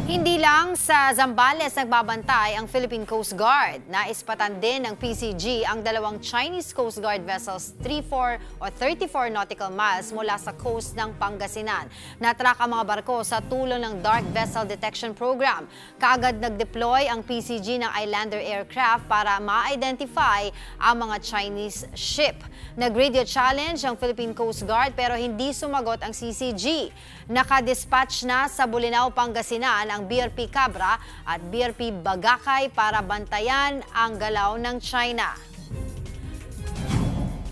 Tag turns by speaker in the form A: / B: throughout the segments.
A: Hindi lang sa Zambales nagbabantay ang Philippine Coast Guard. Naispatan din ng PCG ang dalawang Chinese Coast Guard vessels 34 o 34 nautical miles mula sa coast ng Pangasinan. Natrack ang mga barko sa tulong ng Dark Vessel Detection Program. Kaagad nag-deploy ang PCG ng Islander aircraft para ma-identify ang mga Chinese ship. Nag-radio challenge ang Philippine Coast Guard pero hindi sumagot ang CCG. Nakadispatch na sa Bolinao, Pangasinan ang BRP Cabra at BRP Bagakay para bantayan ang galaw ng China.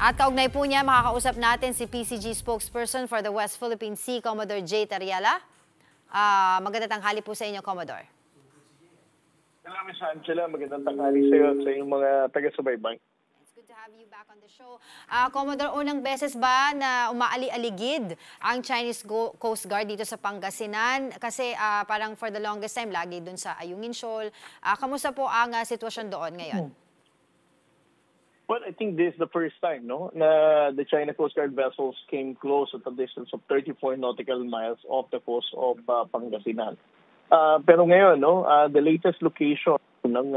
A: At kaugnay po niya, makakausap natin si PCG spokesperson for the West Philippine Sea, Commodore J. Tariela. Magandang tanghali po sa inyo, Commodore.
B: Salamat sa Angela. Magandang tanghali sa iyo at sa inyong mga taga-subaybay.
A: Good to have you back on the show. Commodore, unang beses ba na umaali-aligid ang Chinese Coast Guard dito sa Pangasinan? Kasi parang for the longest time, lagi dun sa Ayungin Shoal. Kamusta po ang sitwasyon doon ngayon?
B: Well, I think this is the first time, no, na the China Coast Guard vessels came close at a distance of 34 nautical miles off the coast of Pangasinan. Pero ngayon, no, the latest location ng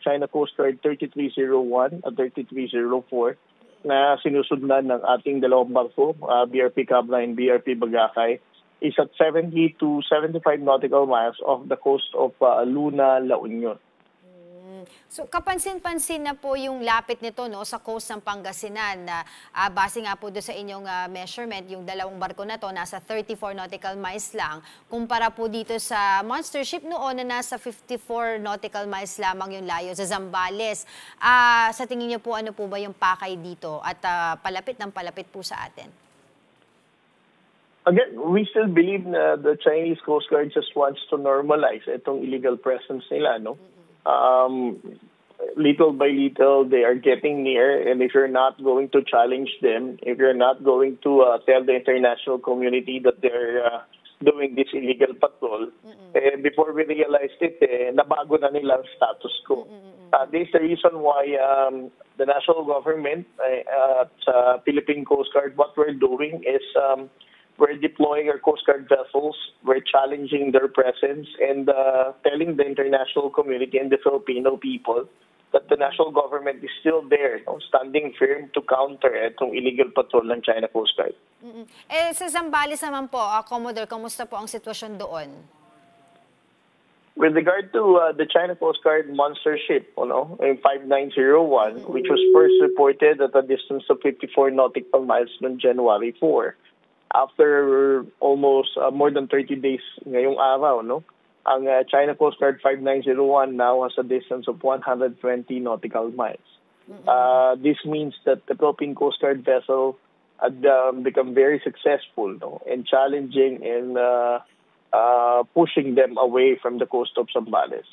B: China Coast Guard 3301 at 3304 na sinusundan ng ating dalawang barko, BRP Cabra and BRP Bagakay, is at 70 to 75 nautical miles off the coast of Luna, La Union.
A: So kapansin-pansin na po yung lapit nito, no, sa coast ng Pangasinan na base nga po doon sa inyong measurement, yung dalawang barko na to nasa 34 nautical miles lang kumpara po dito sa monster ship noon na nasa 54 nautical miles lamang yung layo sa Zambales. Sa tingin niyo po, ano po ba yung pakay dito at palapit ng palapit po sa atin?
B: Again, we still believe na the Chinese Coast Guard just wants to normalize itong illegal presence nila, no? Little by little, they are getting near, and if you're not going to challenge them, if you're not going to tell the international community that they're doing this illegal patrol, before we realized it, nabago na nilang status quo. This is the reason why the national government at Philippine Coast Guard, what we're doing is we're deploying our Coast Guard vessels, we're challenging their presence, and telling the international community and the Filipino people that the national government is still there, no, standing firm to counter itong illegal patrol ng China Coast Guard.
A: Sa Zambales naman po, Commodore, kamusta po ang sitwasyon doon?
B: With regard to the China Coast Guard monster ship, in 5901, which was first reported at a distance of 54 nautical miles on January 4, after almost more than 30 days ngayong araw, no, ang China Coast Guard 5901 now has a distance of 120 nautical miles. This means that the Philippine Coast Guard vessel had become very successful, no, in challenging and pushing them away from the coast of Zambales.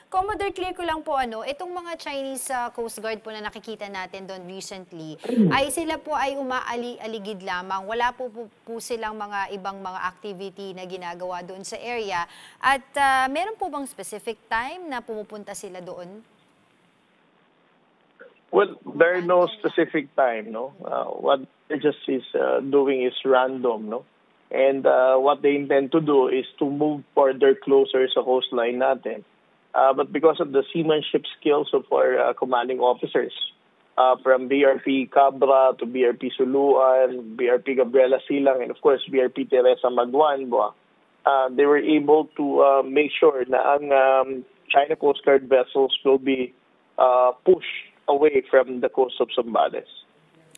A: Commodore, clear ko lang po, itong mga Chinese Coast Guard po na nakikita natin doon recently, ay sila po ay umaali-aligid lamang. Wala po silang mga ibang mga activity na ginagawa doon sa area. At meron po bang specific time na pumupunta sila doon?
B: Well, there are no specific time, no. What they just is doing is random, no. And what they intend to do is to move further closer sa coastline natin. But because of the seamanship skills of our commanding officers, from BRP Cabra to BRP Suluan, BRP Gabriela Silang, and of course BRP Teresa Magwanboa, they were able to make sure na ang China Coast Guard vessels will be pushed away from the coast of Zambales.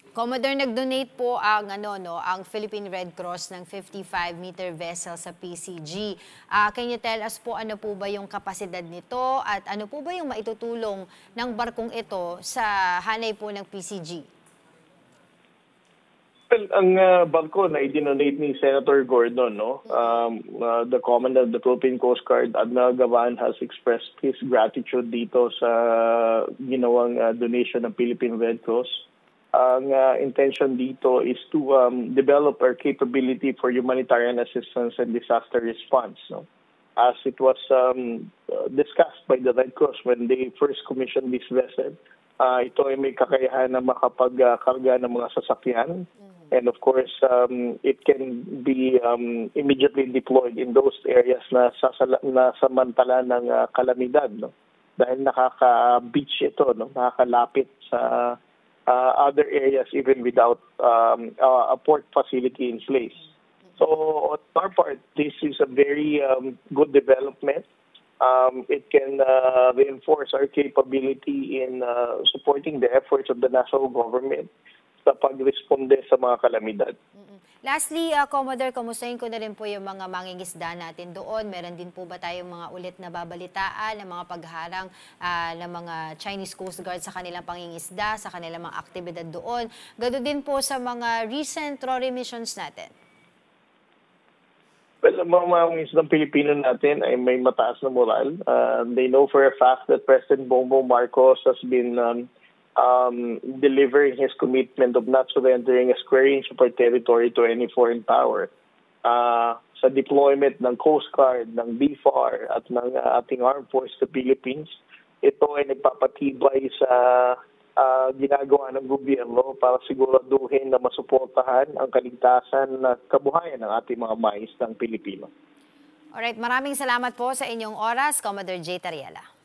A: Commodore, nag-donate po ang ang Philippine Red Cross ng 55-meter vessel sa PCG. Can you tell us po ano po ba yung kapasidad nito at ano po ba yung maitutulong ng barkong ito sa hanay po ng PCG?
B: Well, ang barko na i-donate ni Senator Gordon, no, the commander of the Philippine Coast Guard, Admiral Gavan, has expressed his gratitude dito sa ginawang donation ng Philippine Red Cross. Ang intention dito is to develop our capability for humanitarian assistance and disaster response, no? As it was discussed by the Red Cross when they first commissioned this vessel, ito ay may kakayahan na makapagkarga ng mga sasakyan, And of course, it can be immediately deployed in those areas na nasamantala ng kalamidad, no? Dahil nakaka-beach ito, no? Nakakalapit sa other areas even without a port facility in place. So on our part, this is a very good development. It can reinforce our capability in supporting the efforts of the national government sa pagresponde sa mga kalamidad.
A: Lastly, Commodore, kumustahin ko na rin po yung mga mangingisda natin doon. Meron din po ba tayong mga ulit na babalitaan ng mga pagharang ng mga Chinese Coast Guard sa kanilang pangingisda, sa kanilang mga aktibidad doon? Ganoon din po sa mga recent RORI missions natin.
B: Well, ang mga isang Pilipino natin ay may mataas na moral. They know for a fact that President Bongbong Marcos has been delivering his commitment of not surrendering a square inch of our territory to any foreign power. Sa deployment ng Coast Guard, ng BFAR at ng ating Armed Forces sa Philippines, ito ay nagpapatibay sa ginagawa ng gobyerno para siguraduhin na masuportahan ang kaligtasan at kabuhayan ng ating mga mais ng Pilipino.
A: Alright, maraming salamat po sa inyong oras, Commodore J. Tariela.